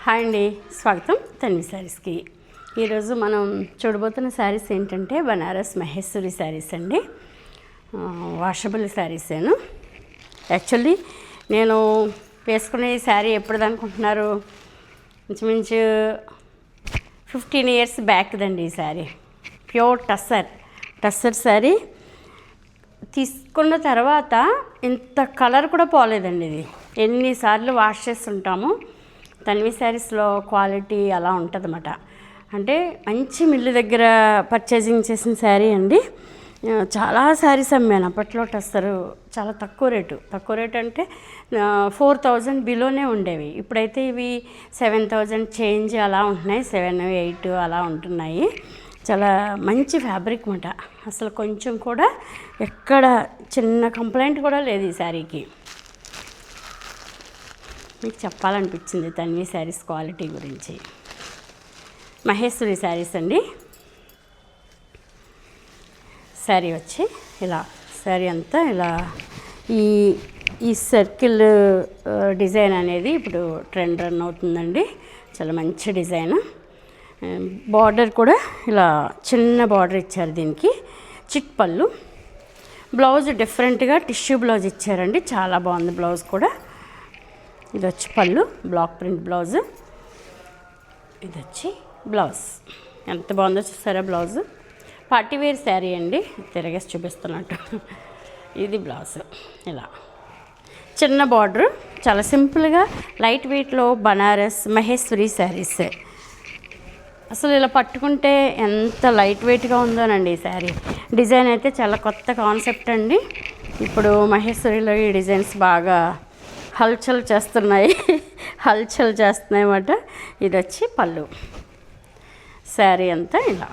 Hi అండి, స్వాగతం తన్వి శారీస్కి. ఈరోజు మనం చూడబోతున్న శారీస్ ఏంటంటే బనారస్ మహేశ్వరి శారీస్ అండి. వాషబుల్ శారీసేను. యాక్చువల్లీ నేను వేసుకునే ఈ శారీ ఎప్పుడు అనుకుంటున్నారు, ఇంచుమించు 15 years బ్యాక్దండి ఈ శారీ. ప్యూర్ టస్సర్ శారీ. తీసుకున్న తర్వాత ఇంత కలర్ కూడా పోలేదండి. ఇది ఎన్నిసార్లు వాష్ చేస్తుంటాము. తన్వి శారీస్లో క్వాలిటీ అలా ఉంటుందన్నమాట. అంటే మంచి మిల్లు దగ్గర పర్చేజింగ్ చేసిన శారీ అండి. చాలా శారీస్ అమ్మాను అప్పట్లో. టస్సరు చాలా తక్కువ రేటు అంటే 4000 బిలోనే ఉండేవి. ఇప్పుడైతే ఇవి 7000 చేంజ్ అలా ఉంటున్నాయి, 7-8 అలా ఉంటున్నాయి. చాలా మంచి ఫ్యాబ్రిక్ అన్నమాట. అసలు కొంచెం కూడా ఎక్కడ చిన్న కంప్లైంట్ కూడా లేదు ఈ శారీకి. మీకు చెప్పాలనిపించింది తన్వి శారీస్ క్వాలిటీ గురించి. మహేశ్వరి శారీస్ అండి. శారీ వచ్చి ఇలా, శారీ అంతా ఇలా ఈ సర్కిల్ డిజైన్ అనేది ఇప్పుడు ట్రెండ్ రన్ అవుతుందండి. చాలా మంచి డిజైన్. బార్డర్ కూడా ఇలా చిన్న బార్డర్ ఇచ్చారు. దీనికి చిట్ పళ్ళు. బ్లౌజ్ డిఫరెంట్గా టిష్యూ బ్లౌజ్ ఇచ్చారండి. చాలా బాగుంది బ్లౌజ్ కూడా. ఇది వచ్చి పళ్ళు, బ్లాక్ ప్రింట్ బ్లౌజ్. ఇది వచ్చి బ్లౌజ్. ఎంత బాగుందో చూసారా బ్లౌజ్. పార్టీవేర్ శారీ అండి, తిరగేసి చూపిస్తున్నట్టు. ఇది బ్లౌజ్. ఇలా చిన్న బార్డర్, చాలా సింపుల్గా లైట్ వెయిట్లో బనారస్ మహేశ్వరి శారీస్. అసలు ఇలా పట్టుకుంటే ఎంత లైట్ వెయిట్గా ఉందోనండి ఈ శారీ. డిజైన్ అయితే చాలా కొత్త కాన్సెప్ట్ అండి. ఇప్పుడు మహేశ్వరిలో ఈ డిజైన్స్ బాగా హల్చల్ చేస్తున్నాయి అన్నమాట. ఇది వచ్చి పళ్ళు. శారీ అంతా ఇలా.